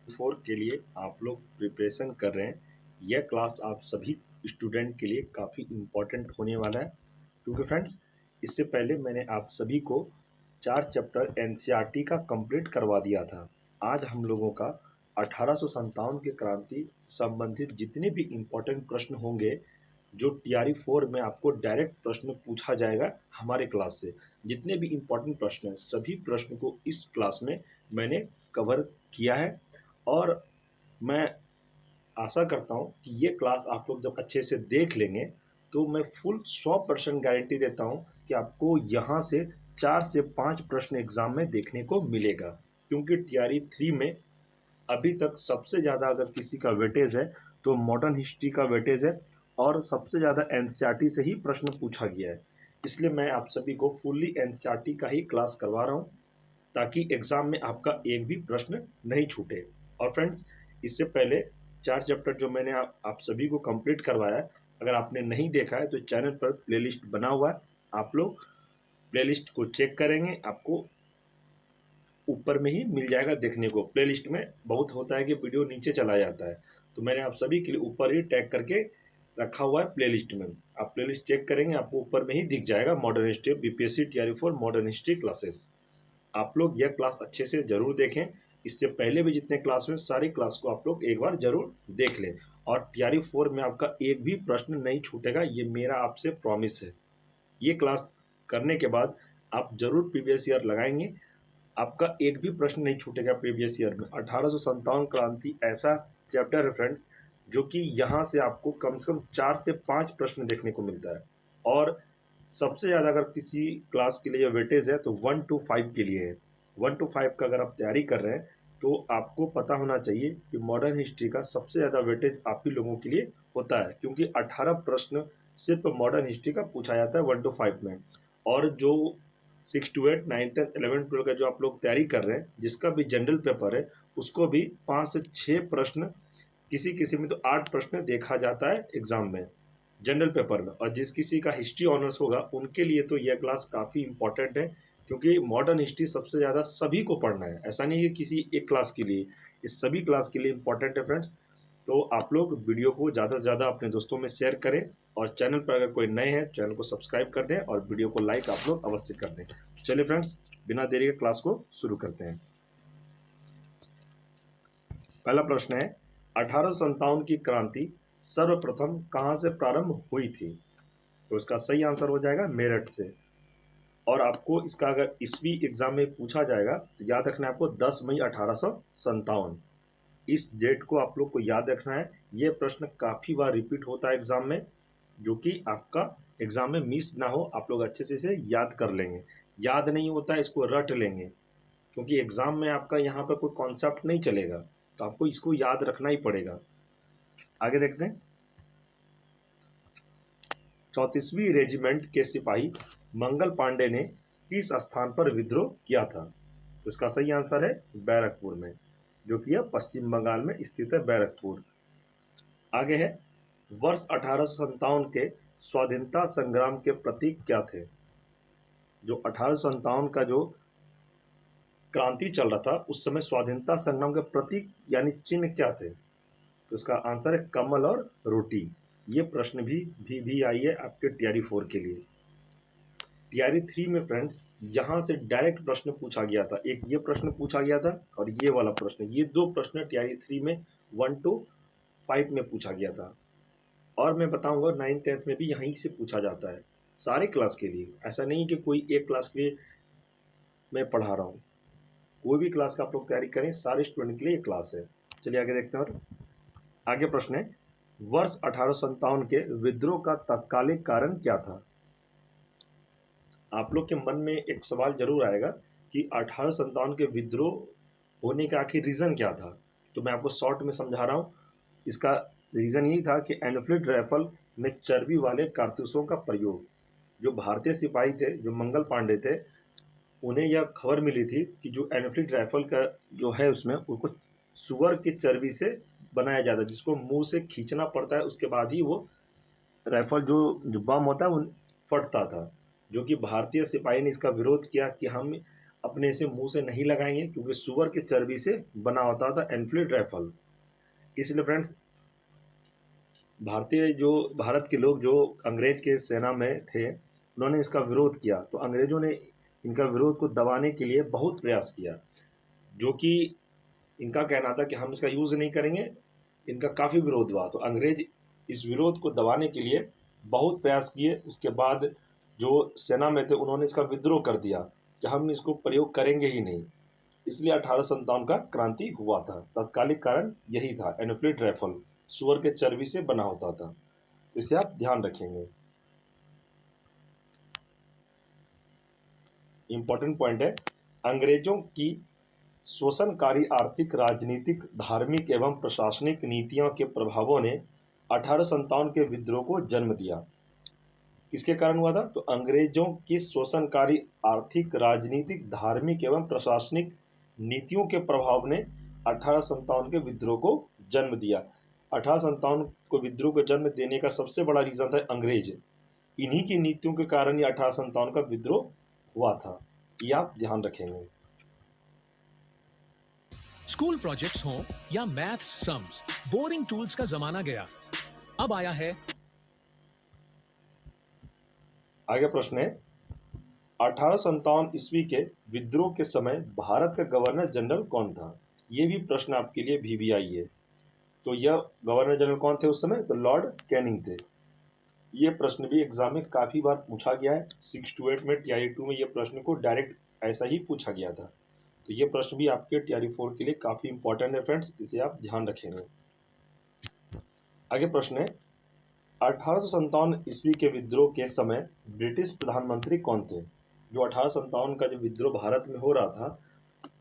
4 के लिए आप लोग प्रिपरेशन कर रहे हैं, यह क्लास आप सभी स्टूडेंट के लिए काफ़ी इम्पोर्टेंट होने वाला है। क्योंकि फ्रेंड्स, इससे पहले मैंने आप सभी को 4 चैप्टर एनसीईआरटी का कंप्लीट करवा दिया था। आज हम लोगों का 1857 की क्रांति संबंधित जितने भी इम्पोर्टेंट प्रश्न होंगे, जो टीआरई 4 में आपको डायरेक्ट प्रश्न पूछा जाएगा हमारे क्लास से। जितने भी इम्पोर्टेंट प्रश्न हैं, सभी प्रश्न को इस क्लास में मैंने कवर किया है। और मैं आशा करता हूँ कि ये क्लास आप लोग जब अच्छे से देख लेंगे तो मैं फुल 100% गारंटी देता हूँ कि आपको यहाँ से 4 से 5 प्रश्न एग्जाम में देखने को मिलेगा। क्योंकि टीआरई 3 में अभी तक सबसे ज़्यादा अगर किसी का वेटेज है तो मॉडर्न हिस्ट्री का वेटेज है, और सबसे ज़्यादा एनसीईआरटी से ही प्रश्न पूछा गया है। इसलिए मैं आप सभी को फुल्ली एनसीईआरटी का ही क्लास करवा रहा हूँ, ताकि एग्जाम में आपका एक भी प्रश्न नहीं छूटे। और फ्रेंड्स, इससे पहले 4 चैप्टर जो मैंने आप सभी को कंप्लीट करवाया है, अगर आपने नहीं देखा है तो चैनल पर प्लेलिस्ट बना हुआ है, आप लोग प्लेलिस्ट को चेक करेंगे, आपको ऊपर में ही मिल जाएगा देखने को। प्लेलिस्ट में बहुत होता है कि वीडियो नीचे चला जाता है, तो मैंने आप सभी के लिए ऊपर ही टैग करके रखा हुआ है प्लेलिस्ट में। आप प्लेलिस्ट चेक करेंगे, आपको ऊपर में ही दिख जाएगा modern history BPSC TRE 4 modern history classes. आप लोग यह क्लास अच्छे से जरूर देखें। इससे पहले भी जितने क्लास में सारी क्लास को आप लोग एक बार जरूर देख लें, और टीआरई 4 में आपका एक भी प्रश्न नहीं छूटेगा, ये मेरा आपसे प्रॉमिस है। ये क्लास करने के बाद आप जरूर प्रीवियस ईयर लगाएंगे, आपका एक भी प्रश्न नहीं छूटेगा प्रीवियस ईयर में। 1857 क्रांति ऐसा चैप्टर है फ्रेंड्स, जो कि यहाँ से आपको कम से कम 4 से 5 प्रश्न देखने को मिलता है। और सबसे ज़्यादा अगर किसी क्लास के लिए वेटेज है तो 1 to 5 के लिए है। 1 to 5 का अगर आप तैयारी कर रहे हैं तो आपको पता होना चाहिए कि मॉडर्न हिस्ट्री का सबसे ज़्यादा वेटेज आप ही लोगों के लिए होता है, क्योंकि 18 प्रश्न सिर्फ मॉडर्न हिस्ट्री का पूछा जाता है 1 to 5 में। और जो 6 to 8, 9, 10, 11, 12 का जो आप लोग तैयारी कर रहे हैं, जिसका भी जनरल पेपर है, उसको भी 5 से 6 प्रश्न, किसी किसी में तो 8 प्रश्न देखा जाता है एग्जाम में, जनरल पेपर में। और जिस किसी का हिस्ट्री ऑनर्स होगा उनके लिए तो यह क्लास काफ़ी इंपॉर्टेंट है, क्योंकि मॉडर्न हिस्ट्री सबसे ज़्यादा सभी को पढ़ना है, ऐसा नहीं है किसी एक क्लास के लिए, इस सभी क्लास के लिए इंपॉर्टेंट है फ्रेंड्स। तो आप लोग वीडियो को ज़्यादा से ज़्यादा अपने दोस्तों में शेयर करें, और चैनल पर अगर कोई नए हैं चैनल को सब्सक्राइब कर दें, और वीडियो को लाइक आप लोग अवश्य कर दें। चलिए फ्रेंड्स, बिना देरी के क्लास को शुरू करते हैं। पहला प्रश्न है, 1857 की क्रांति सर्वप्रथम कहां से प्रारंभ हुई थी? तो इसका सही आंसर हो जाएगा मेरठ से। और आपको इसका अगर ईस्वी एग्जाम में पूछा जाएगा तो याद रखना है आपको 10 मई 1857। इस डेट को आप लोग को याद रखना है। ये प्रश्न काफ़ी बार रिपीट होता है एग्जाम में, जो कि आपका एग्जाम में मिस ना हो, आप लोग अच्छे से इसे याद कर लेंगे। याद नहीं होता है इसको रट लेंगे, क्योंकि एग्जाम में आपका यहाँ पर कोई कॉन्सेप्ट नहीं चलेगा, तो आपको इसको याद रखना ही पड़ेगा। आगे देखते हैं। 34वीं रेजिमेंट के सिपाही मंगल पांडे ने किस स्थान पर विद्रोह किया था? तो इसका सही आंसर है बैरकपुर में, जो कि यह पश्चिम बंगाल में स्थित है, बैरकपुर। आगे है, वर्ष 1857 के स्वाधीनता संग्राम के प्रतीक क्या थे? जो 1857 का जो क्रांति चल रहा था उस समय स्वाधीनता संग्राम के प्रतीक यानी चिन्ह क्या थे? तो इसका आंसर है कमल और रोटी। ये प्रश्न भी आई है आपके टीआरई 4 के लिए। टीआरई 3 में फ्रेंड्स यहाँ से डायरेक्ट प्रश्न पूछा गया था, एक ये प्रश्न पूछा गया था और ये वाला प्रश्न, ये दो प्रश्न टीआरई 3 में 1 to 5 में पूछा गया था। और मैं बताऊंगा 9th 10th में भी यहीं से पूछा जाता है, सारे क्लास के लिए। ऐसा नहीं कि कोई एक क्लास के लिए मैं पढ़ा रहा हूँ, कोई भी क्लास का आप लोग तैयारी करें, सारे स्टूडेंट के लिए ये क्लास है। चलिए आगे देखते हैं। और आगे प्रश्न है, वर्ष 1857 के विद्रोह का तत्कालिक कारण क्या था? आप लोग के मन में एक सवाल जरूर आएगा कि 1857 के विद्रोह होने का आखिर रीज़न क्या था। तो मैं आपको शॉर्ट में समझा रहा हूँ। इसका रीज़न यही था कि एनफील्ड राइफल में चर्बी वाले कारतूसों का प्रयोग, जो भारतीय सिपाही थे, जो मंगल पांडे थे, उन्हें यह खबर मिली थी कि जो एनफील्ड राइफल का जो है उसमें उनको सुअर की चर्बी से बनाया जाता है, जिसको मुंह से खींचना पड़ता है, उसके बाद ही वो राइफल जो बम होता है वो फटता था। जो कि भारतीय सिपाही ने इसका विरोध किया कि हम अपने से मुंह से नहीं लगाएंगे क्योंकि सुअर के चर्बी से बना होता था एनफील्ड राइफल। इसलिए फ्रेंड्स भारत के लोग जो अंग्रेज के सेना में थे, उन्होंने इसका विरोध किया। तो अंग्रेजों ने इनका विरोध को दबाने के लिए बहुत प्रयास किया, जो कि इनका कहना था कि हम इसका यूज़ नहीं करेंगे। इनका काफ़ी विरोध हुआ, तो अंग्रेज इस विरोध को दबाने के लिए बहुत प्रयास किए। उसके बाद जो सेना में थे उन्होंने इसका विद्रोह कर दिया कि हम इसको प्रयोग करेंगे ही नहीं। इसलिए 1857 का क्रांति हुआ था। तत्कालिक कारण यही था, एनफील्ड राइफल सुअर के चर्बी से बना होता था। तो इसे आप ध्यान रखेंगे। इंपॉर्टेंट पॉइंट है, अंग्रेजों की शोषणकारी आर्थिक, राजनीतिक, धार्मिक एवं प्रशासनिक नीतियों के प्रभावों ने 1857 के विद्रोह को जन्म दिया। किसके कारण हुआ था? तो अंग्रेजों की शोषणकारी आर्थिक, राजनीतिक, धार्मिक एवं प्रशासनिक नीतियों के प्रभाव ने 1857 के विद्रोह को जन्म दिया। 1857 को विद्रोह को जन्म देने का सबसे बड़ा रीजन था अंग्रेज। इन्हीं की नीतियों के कारण ये 1857 का विद्रोह हुआ था। ये आप ध्यान रखेंगे। स्कूल प्रोजेक्ट्स हों या मैथ्स सम्स, बोरिंग टूल्स का जमाना गया। अब आया है। आगे प्रश्न है, 1857 ईस्वी के विद्रोह के समय भारत का गवर्नर जनरल कौन था? ये भी प्रश्न आपके लिए VVI है। तो यह गवर्नर जनरल कौन थे उस समय? तो लॉर्ड कैनिंग थे। ये प्रश्न भी एग्जाम में काफी बार पूछा गया है। 6 to 8 में, TRE 2 में ये प्रश्न को डायरेक्ट ऐसा ही पूछा गया था। तो ये प्रश्न भी आपके TRE 4 के लिए काफी इंपॉर्टेंट है फ्रेंड्स, इसे आप ध्यान रखेंगे। आगे प्रश्न है, 1857 ईस्वी के विद्रोह के समय ब्रिटिश प्रधानमंत्री कौन थे? जो 1857 का जो विद्रोह भारत में हो रहा था,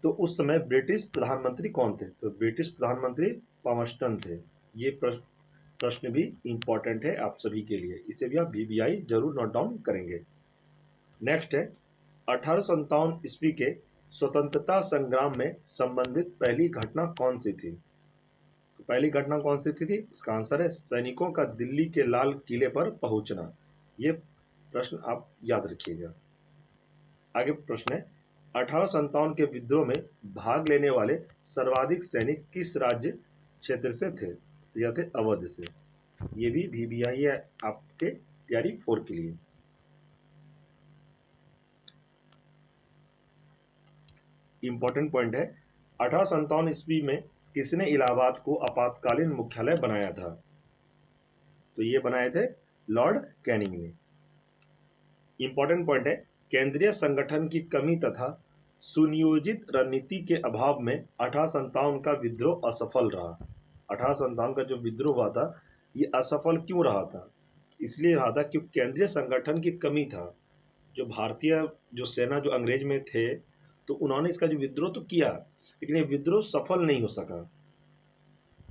तो उस समय ब्रिटिश प्रधानमंत्री कौन थे? तो ब्रिटिश प्रधानमंत्री पामर्स्टन थे। ये प्रश्न भी इंपॉर्टेंट है आप सभी के लिए, इसे भी आप VVI जरूर नोट डाउन करेंगे। नेक्स्ट है, 1857 ईस्वी के स्वतंत्रता संग्राम में संबंधित पहली घटना कौन सी थी? तो पहली घटना कौन सी थी? उसका आंसर है सैनिकों का दिल्ली के लाल किले पर पहुंचना। ये प्रश्न आप याद रखिएगा। आगे प्रश्न है, 1857 के विद्रोह में भाग लेने वाले सर्वाधिक सैनिक किस राज्य क्षेत्र से थे? तो यह थे अवध से। ये भी VVI है आपके TRE 4 के लिए। इंपॉर्टेंट पॉइंट है, 1857 ईस्वी में किसने इलाहाबाद को आपातकालीन मुख्यालय बनाया था? तो ये बनाए थे लॉर्ड कैनिंग ने। इंपॉर्टेंट पॉइंट है, केंद्रीय संगठन की कमी तथा सुनियोजित रणनीति के अभाव में 1857 का विद्रोह असफल रहा। 1857 का जो विद्रोह हुआ था ये असफल क्यों रहा था? इसलिए रहा था क्योंकि केंद्रीय संगठन की कमी था। जो भारतीय जो सेना जो अंग्रेज में थे, तो उन्होंने इसका जो विद्रोह तो किया, लेकिन ये विद्रोह सफल नहीं हो सका।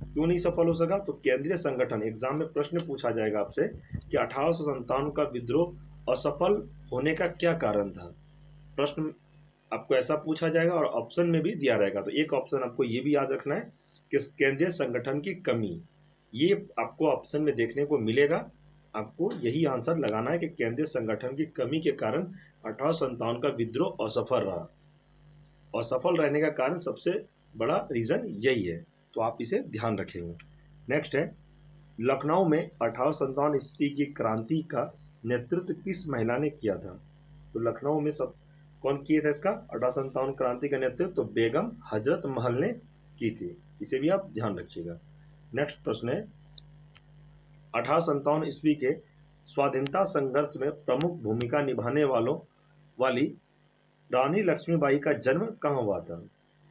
क्यों नहीं सफल हो सका? तो केंद्रीय संगठन, एग्जाम में प्रश्न पूछा जाएगा आपसे कि 1857 का विद्रोह असफल होने का क्या कारण था। प्रश्न आपको ऐसा पूछा जाएगा और ऑप्शन में भी दिया रहेगा। तो एक ऑप्शन आपको ये भी याद रखना है कि केंद्रीय संगठन की कमी, ये आपको ऑप्शन में देखने को मिलेगा। आपको यही आंसर लगाना है कि केंद्रीय संगठन की कमी के कारण 1857 का विद्रोह असफल रहा। असफल रहने का कारण सबसे बड़ा रीजन यही है, तो आप इसे ध्यान रखेंगे। नेक्स्ट है, लखनऊ में 1857 ईस्वी की क्रांति का नेतृत्व किस महिला ने किया था? तो लखनऊ में सब कौन किया था इसका 1857 क्रांति का नेतृत्व? तो बेगम हजरत महल ने की थी। इसे भी आप ध्यान रखिएगा। नेक्स्ट प्रश्न है, 1857 ईस्वी के स्वाधीनता संघर्ष में प्रमुख भूमिका निभाने वाली रानी लक्ष्मीबाई का जन्म कहाँ हुआ था?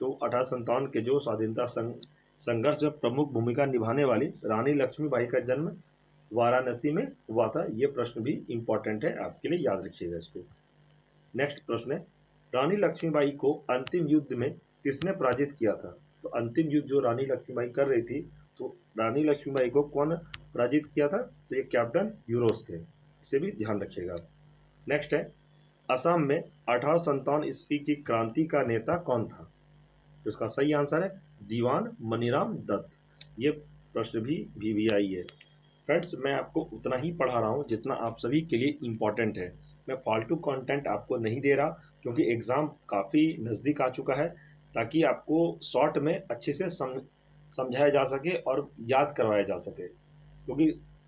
तो 1857 के जो स्वाधीनता संघर्ष में प्रमुख भूमिका निभाने वाली रानी लक्ष्मीबाई का जन्म वाराणसी में हुआ था। ये प्रश्न भी इंपॉर्टेंट है आपके लिए, याद रखिएगा इसको। नेक्स्ट प्रश्न है, रानी लक्ष्मीबाई को अंतिम युद्ध में किसने पराजित किया था? तो अंतिम युद्ध जो रानी लक्ष्मीबाई कर रही थी, तो रानी लक्ष्मीबाई को कौन पराजित किया था? तो ये कैप्टन यूरोस थे। इसे भी ध्यान रखिएगा। नेक्स्ट है, असम में 1857 ईस्वी की क्रांति का नेता कौन था? तो इसका सही आंसर है दीवान मनीराम दत्त। ये प्रश्न भी VVI है। फ्रेंड्स, मैं आपको उतना ही पढ़ा रहा हूँ जितना आप सभी के लिए इम्पोर्टेंट है। मैं फालतू कंटेंट आपको नहीं दे रहा। क्योंकि एग्ज़ाम काफ़ी नज़दीक आ चुका है, ताकि आपको शॉर्ट में अच्छे से समझाया जा सके और याद करवाया जा सके। क्योंकि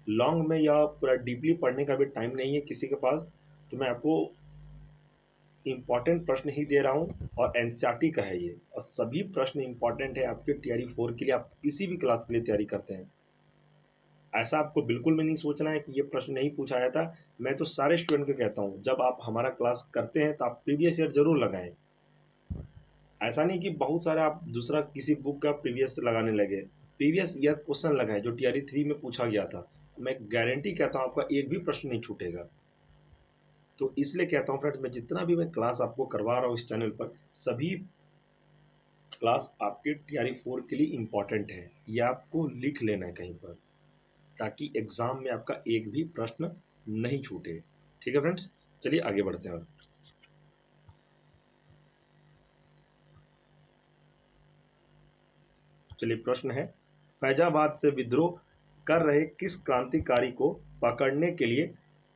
लॉन्ग में या पूरा डीपली पढ़ने का भी टाइम नहीं है किसी के पास, तो मैं आपको इम्पॉर्टेंट प्रश्न ही दे रहा हूँ और एनसीईआरटी का है ये, और सभी प्रश्न इम्पॉर्टेंट है आपके टीआरई 4 के लिए, आप किसी भी क्लास के लिए तैयारी करते हैं। ऐसा आपको बिल्कुल भी नहीं सोचना है कि ये प्रश्न नहीं पूछा जाता। मैं तो सारे स्टूडेंट को कहता हूँ, जब आप हमारा क्लास करते हैं तो आप प्रीवियस ईयर जरूर लगाएं। ऐसा नहीं कि बहुत सारा आप दूसरा किसी बुक का प्रीवियस लगाने लगे। प्रीवियस ईयर क्वेश्चन लगाएं जो टीआरई 3 में पूछा गया था। मैं गारंटी कहता हूँ आपका एक भी प्रश्न नहीं छूटेगा। तो इसलिए कहता हूँ फ्रेंड्स, मैं जितना भी मैं क्लास आपको करवा रहा हूँ इस चैनल पर, सभी क्लास आपके टीआरई 4 के लिए इम्पॉर्टेंट है। ये आपको लिख लेना है कहीं पर, ताकि एग्जाम में आपका एक भी प्रश्न नहीं छूटे। ठीक है फ्रेंड्स, चलिए आगे बढ़ते हैं। चलिए प्रश्न है, फैजाबाद से विद्रोह कर रहे किस क्रांतिकारी को पकड़ने के लिए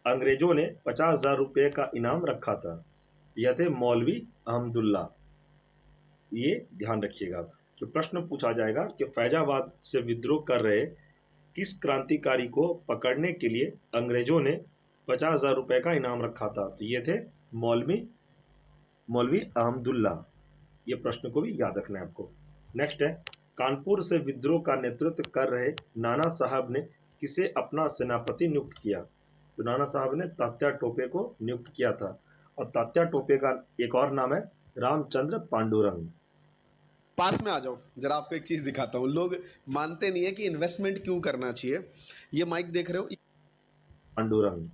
अंग्रेजों ने 50,000 रुपये का इनाम रखा था? यह थे मौलवी अहमदुल्ला। ये ध्यान रखिएगा कि प्रश्न पूछा जाएगा कि फैजाबाद से विद्रोह कर रहे किस क्रांतिकारी को पकड़ने के लिए अंग्रेजों ने 50,000 रुपये का इनाम रखा था? तो ये थे मौलवी अहमदुल्ला। ये प्रश्न को भी याद रखना है आपको। नेक्स्ट है, कानपुर से विद्रोह का नेतृत्व कर रहे नाना साहब ने किसे अपना सेनापति नियुक्त किया? तो नाना साहब ने तात्या टोपे को नियुक्त किया था, और तात्या टोपे का एक और नाम है रामचंद्र पांडुरंग। पास में आ जाओ, जरा आपको एक चीज़ दिखाता हूँ। लोग मानते नहीं है कि इन्वेस्टमेंट क्यों करना चाहिए। ये माइक देख रहे हो, पांडुरंग।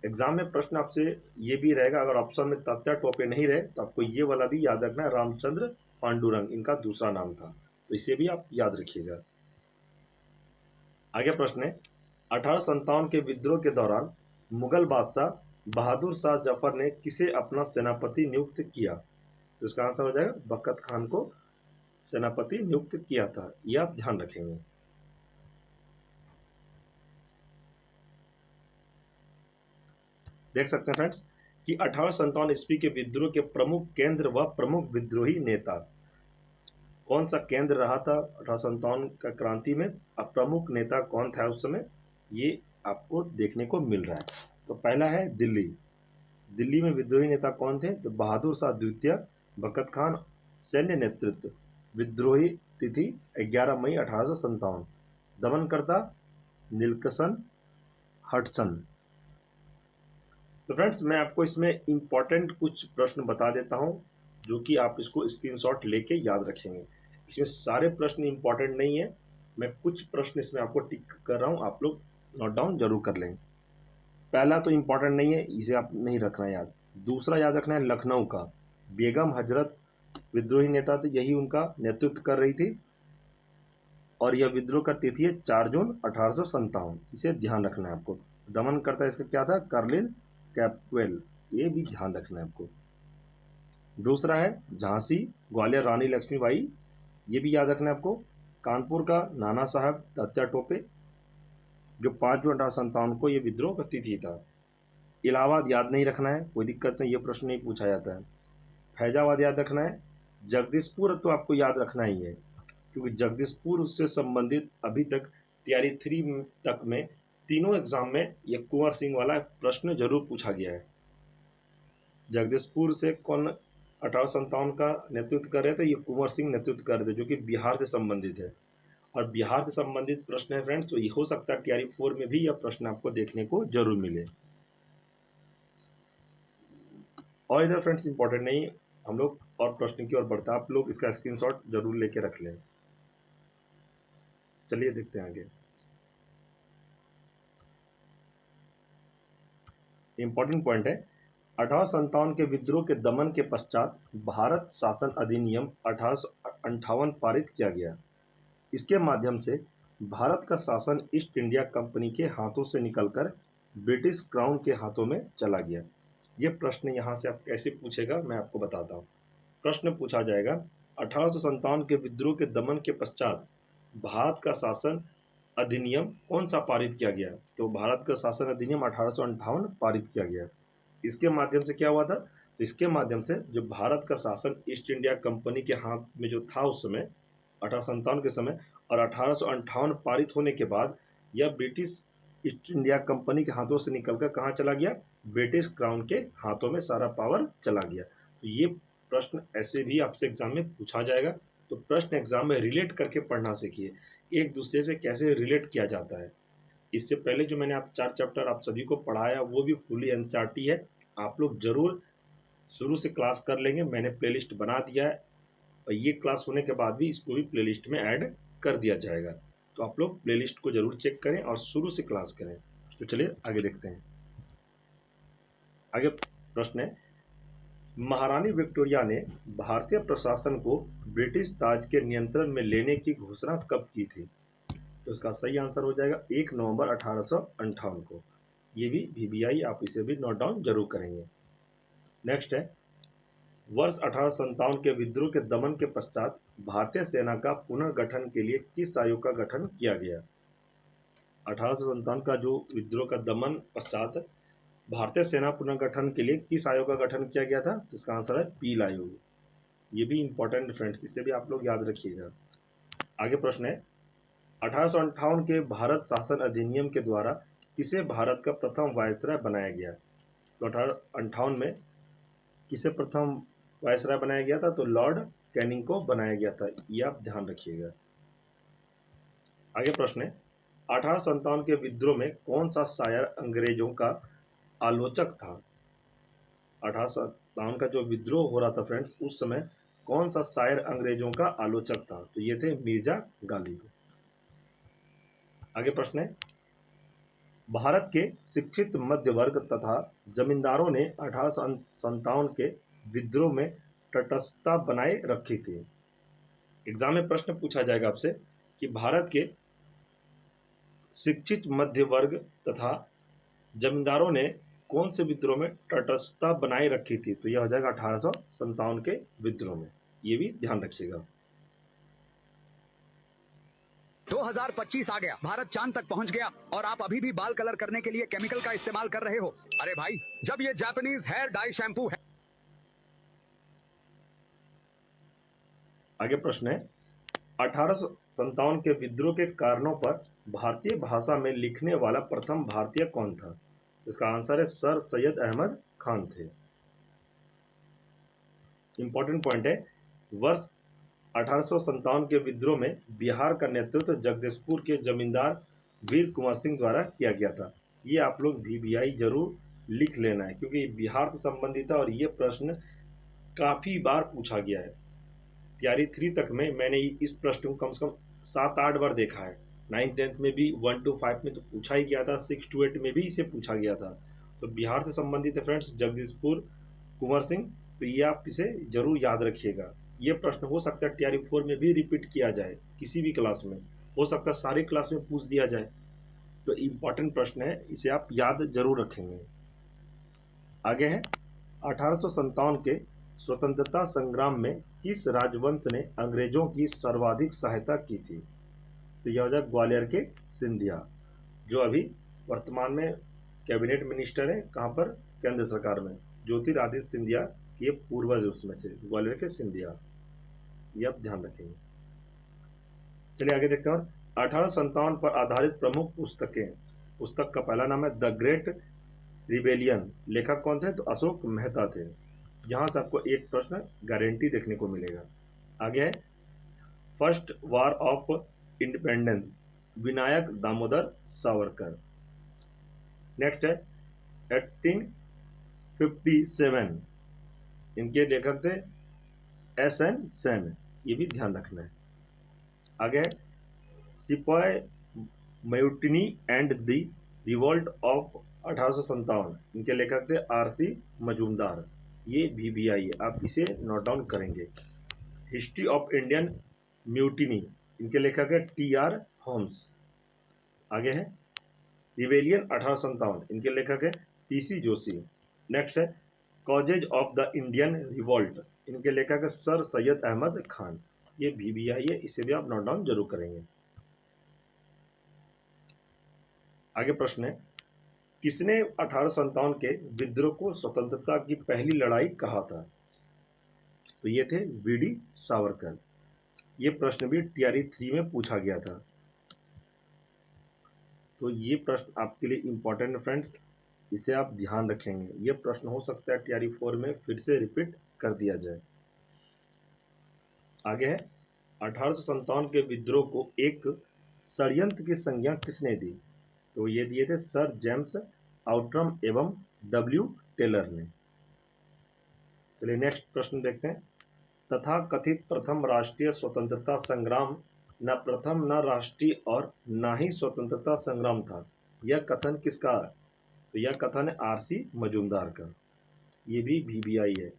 एग्जाम में प्रश्न आपसे ये भी रहेगा, अगर ऑप्शन में तात्या टोपे नहीं रहे तो आपको ये वाला भी याद रखना है, रामचंद्र पांडुरंग इनका दूसरा नाम था, तो इसे भी आप याद रखिएगा। आगे प्रश्न है, 1857 के विद्रोह के दौरान मुगल बादशाह बहादुर शाह जफर ने किसे अपना सेनापति नियुक्त किया? तो इसका आंसर हो जाएगा बकत खान को सेनापति नियुक्त किया था। यह आप ध्यान रखेंगे। देख सकते हैं फ्रेंड्स कि 1857 ईस्वी के विद्रोह के प्रमुख केंद्र व प्रमुख विद्रोही नेता कौन सा केंद्र रहा था 1857 का क्रांति में, अब प्रमुख नेता कौन था उस समय, ये आपको देखने को मिल रहा है। तो पहला है दिल्ली। दिल्ली में विद्रोही नेता कौन थे? तो बहादुर शाह द्वितीय, बकत खान। सैन्य नेतृत्व, विद्रोही तिथि 11 मई 1857। दमनकर्ता नीलकंठ हडसन। तो फ्रेंड्स, मैं आपको इसमें इंपॉर्टेंट कुछ प्रश्न बता देता हूं, जो कि आप इसको स्क्रीनशॉट लेके याद रखेंगे। इसमें सारे प्रश्न इंपॉर्टेंट नहीं है, मैं कुछ प्रश्न इसमें आपको टिक कर रहा हूं, आप लोग नोट डाउन जरूर कर लें। पहला तो इंपॉर्टेंट नहीं है, इसे आप नहीं रखना है याद। दूसरा याद रखना है लखनऊ का, बेगम हजरत विद्रोही नेता थे, यही उनका नेतृत्व कर रही थी, और यह विद्रोह का तिथि है 4 जून 1857। इसे ध्यान रखना है आपको। दमनकर्ता इसका क्या था? कर्लिन कैपवेल। ये भी ध्यान रखना है आपको। दूसरा है झांसी ग्वालियर रानी लक्ष्मीबाई, ये भी याद रखना है आपको। कानपुर का नाना साहब तात्या टोपे, जो 5 जून 1857 को ये विद्रोह का तिथि था। इलाहाबाद याद नहीं रखना है, कोई दिक्कत नहीं, ये प्रश्न नहीं पूछा जाता है। फैजाबाद याद रखना है। जगदीशपुर तो आपको याद रखना ही है, क्योंकि जगदीशपुर से संबंधित अभी तक तैयारी 3 तक में तीनों एग्जाम में ये कुंवर सिंह वाला प्रश्न जरूर पूछा गया है। जगदीशपुर से कौन 1857 का नेतृत्व कर रहे थे? ये कुंवर सिंह नेतृत्व कर रहे थे, जो कि बिहार से संबंधित है, और बिहार से संबंधित प्रश्न है फ्रेंड्स, तो ये हो सकता है तैयारी 4 में भी यह प्रश्न आपको देखने को जरूर मिले। और इधर फ्रेंड्स इंपॉर्टेंट नहीं, हम लोग और प्रश्न की ओर बढ़ते हैं, आप लोग इसका स्क्रीनशॉट जरूर लेके रख लें। चलिए देखते हैं आगे। इंपॉर्टेंट पॉइंट है, 1857 के विद्रोह के दमन के पश्चात भारत शासन अधिनियम 1858 पारित किया गया। इसके माध्यम से भारत का शासन ईस्ट इंडिया कंपनी के हाथों से निकलकर ब्रिटिश क्राउन के हाथों में चला गया। ये प्रश्न यहाँ से आप कैसे पूछेगा मैं आपको बताता हूँ। प्रश्न पूछा जाएगा, 1857 के विद्रोह के दमन के पश्चात भारत का शासन अधिनियम कौन सा पारित किया गया? तो भारत का शासन अधिनियम 1858 पारित किया गया। इसके माध्यम से क्या हुआ था? तो इसके माध्यम से जो भारत का शासन ईस्ट इंडिया कंपनी के हाथ में जो था उस समय 1857 के समय, और 1858 पारित होने के बाद यह ब्रिटिश ईस्ट इंडिया कंपनी के हाथों से निकलकर कहाँ चला गया, ब्रिटिश क्राउन के हाथों में सारा पावर चला गया। तो ये प्रश्न ऐसे भी आपसे एग्जाम में पूछा जाएगा। तो प्रश्न एग्जाम में रिलेट करके पढ़ना सीखिए, एक दूसरे से कैसे रिलेट किया जाता है। इससे पहले जो मैंने आप 4 चैप्टर आप सभी को पढ़ाया वो भी फुली एनसीईआरटी है, आप लोग जरूर शुरू से क्लास कर लेंगे। मैंने प्लेलिस्ट बना दिया है और ये क्लास होने के बाद भी इसको भी प्लेलिस्ट में ऐड कर दिया जाएगा। तो आप लोग प्लेलिस्ट को जरूर चेक करें और शुरू से क्लास करें। तो चलिए आगे देखते हैं। आगे प्रश्न है, महारानी विक्टोरिया ने भारतीय प्रशासन को ब्रिटिश ताज के नियंत्रण में लेने की घोषणा कब की थी? तो इसका सही आंसर हो जाएगा 1 नवंबर 1858 को। ये भी VBI आप इसे भी नोट डाउन जरूर करेंगे। नेक्स्ट है, वर्ष 1857 के विद्रोह के दमन के पश्चात भारतीय सेना का पुनर्गठन के लिए किस आयोग का गठन किया गया? 1857 का जो विद्रोह का दमन पश्चात भारतीय सेना पुनर्गठन के लिए किस आयोग का गठन किया गया था? तो इसका आंसर है पील आयोग। ये भी इंपॉर्टेंट फ्रेंड्स, इसे भी आप लोग याद रखिएगा। आगे प्रश्न है, 1858 के भारत शासन अधिनियम के द्वारा किसे भारत का प्रथम वायसराय बनाया गया? तो 1858 में किसे प्रथम वायसराय बनाया गया था? तो लॉर्ड कैनिंग को बनाया गया था, ये आप ध्यान रखिएगा। आगे प्रश्न है, 1857 के विद्रोह में कौन सा शायर अंग्रेजों का आलोचक था? 1857 का जो विद्रोह हो रहा था फ्रेंड्स, उस समय कौन सा शायर अंग्रेजों का आलोचक था? तो ये थे मिर्जा गालिब। आगे प्रश्न है, भारत के शिक्षित मध्य वर्ग तथा जमींदारों ने 1857 के विद्रोह में तटस्थता बनाए रखी थी। एग्जाम में प्रश्न पूछा जाएगा आपसे कि भारत के शिक्षित मध्य वर्ग तथा जमींदारों ने कौन से विद्रोह में तटस्थता बनाए रखी थी? तो यह हो जाएगा 1857 के विद्रोह में, ये भी ध्यान रखिएगा। 2025 आ गया, भारत चांद तक पहुंच गया और आप अभी भी बाल कलर करने के लिए केमिकल का इस्तेमाल कर रहे हो। अरे भाई, जब ये जापानीज हेयर डाई शैम्पू है। आगे प्रश्न है, 1857 के विद्रोह के कारणों पर भारतीय भाषा में लिखने वाला प्रथम भारतीय कौन था? इसका आंसर है सर सैयद अहमद खान थे। इंपॉर्टेंट पॉइंट है, वर्ष 1857 के विद्रोह में बिहार का नेतृत्व जगदीशपुर के जमींदार वीर कुंवर सिंह द्वारा किया गया था। ये आप लोग VBI जरूर लिख लेना है, क्योंकि बिहार से संबंधित है और ये प्रश्न काफी बार पूछा गया है। तैयारी 3 तक में मैंने इस प्रश्न को कम से कम 7-8 बार देखा है। 9th 10th में भी 1 to 5 में तो पूछा ही गया था, 6 to 8 में भी इसे पूछा गया था। तो बिहार से संबंधित है फ्रेंड्स जगदीशपुर कुंवर सिंह, तो ये आप इसे जरूर याद रखिएगा। ये प्रश्न हो सकता है तैयारी 4 में भी रिपीट किया जाए, किसी भी क्लास में हो सकता है, सारी क्लास में पूछ दिया जाए। तो इम्पॉर्टेंट प्रश्न है, इसे आप याद जरूर रखेंगे। आगे है, 1857 के स्वतंत्रता संग्राम में किस राजवंश ने अंग्रेजों की सर्वाधिक सहायता की थी? तो यह हो जाए ग्वालियर के सिंधिया, जो अभी वर्तमान में कैबिनेट मिनिस्टर है, कहाँ पर? केंद्र सरकार में। ज्योतिरादित्य सिंधिया ये पूर्वज उसमें से, ग्वालियर के सिंधिया, ये आप ध्यान रखेंगे। चलिए आगे देखते हैं। 1857 पर आधारित प्रमुख पुस्तकें। पुस्तक का पहला नाम है द ग्रेट रिबेलियन, लेखक कौन थे? तो अशोक मेहता थे। जहां से आपको एक प्रश्न गारंटी देखने को मिलेगा। आगे है first war of independence, Vinayak Damodar Savarkar. Next है 1857, इनके लेखक थे SN सेन, ये भी ध्यान रखना है। आगे है सिपाही mutiny and the revolt of 1857, इनके लेखक थे RC मजूमदार, ये VBI है, आप इसे नोट डाउन करेंगे। हिस्ट्री ऑफ इंडियन म्यूटिनी, इनके लेखक है TR होम्स। आगे है रिवेलियन 1857, इनके लेखक है PC जोशी। नेक्स्ट है causes of the Indian revolt, इनके लेखक है सर सैयद अहमद खान, ये VBI है, इसे भी आप नोट डाउन जरूर करेंगे। आगे प्रश्न है किसने 1857 के विद्रोह को स्वतंत्रता की पहली लड़ाई कहा था? तो ये थे वीडी सावरकर। ये प्रश्न भी टीआरई 3 में पूछा गया था। तो ये प्रश्न आपके लिए इम्पोर्टेंट है फ्रेंड्स, इसे आप ध्यान रखेंगे। ये प्रश्न हो सकता है टीआरई 4 में फिर से रिपीट कर दिया जाए। आगे है 1857 के विद्रोह को एक षड्यंत्र की संज्ञा किसने दी? तो ये दिए थे सर जेम्स आउट्रम एवं डब्ल्यू टेलर ने। चलिए नेक्स्ट प्रश्न देखते हैं। तथा कथित प्रथम राष्ट्रीय स्वतंत्रता संग्राम न प्रथम न राष्ट्रीय और न ही स्वतंत्रता संग्राम था, यह कथन किसका है? तो यह कथन है आरसी मजूमदार का। ये भी वीवीआई है,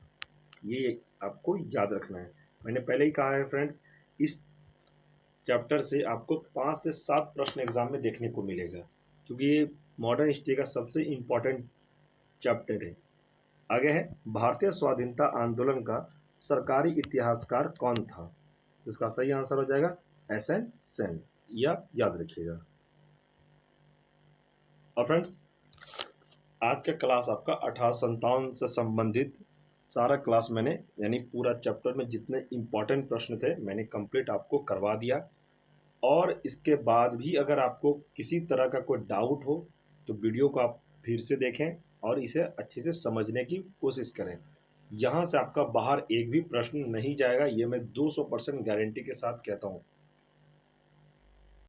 ये आपको याद रखना है। मैंने पहले ही कहा है फ्रेंड्स, इस चैप्टर से आपको 5 से 7 प्रश्न एग्जाम में देखने को मिलेगा, क्योंकि ये मॉडर्न हिस्ट्री का सबसे इम्पोर्टेंट चैप्टर है। आगे है भारतीय स्वाधीनता आंदोलन का सरकारी इतिहासकार कौन था? तो इसका सही आंसर हो जाएगा एसएन सेन, या याद रखिएगा। और फ्रेंड्स, आज का क्लास आपका 1857 से संबंधित सारा क्लास मैंने, यानी पूरा चैप्टर में जितने इम्पोर्टेंट प्रश्न थे मैंने कंप्लीट आपको करवा दिया। और इसके बाद भी अगर आपको किसी तरह का कोई डाउट हो तो वीडियो को आप फिर से देखें और इसे अच्छे से समझने की कोशिश करें। यहाँ से आपका बाहर एक भी प्रश्न नहीं जाएगा, ये मैं 200% गारंटी के साथ कहता हूँ।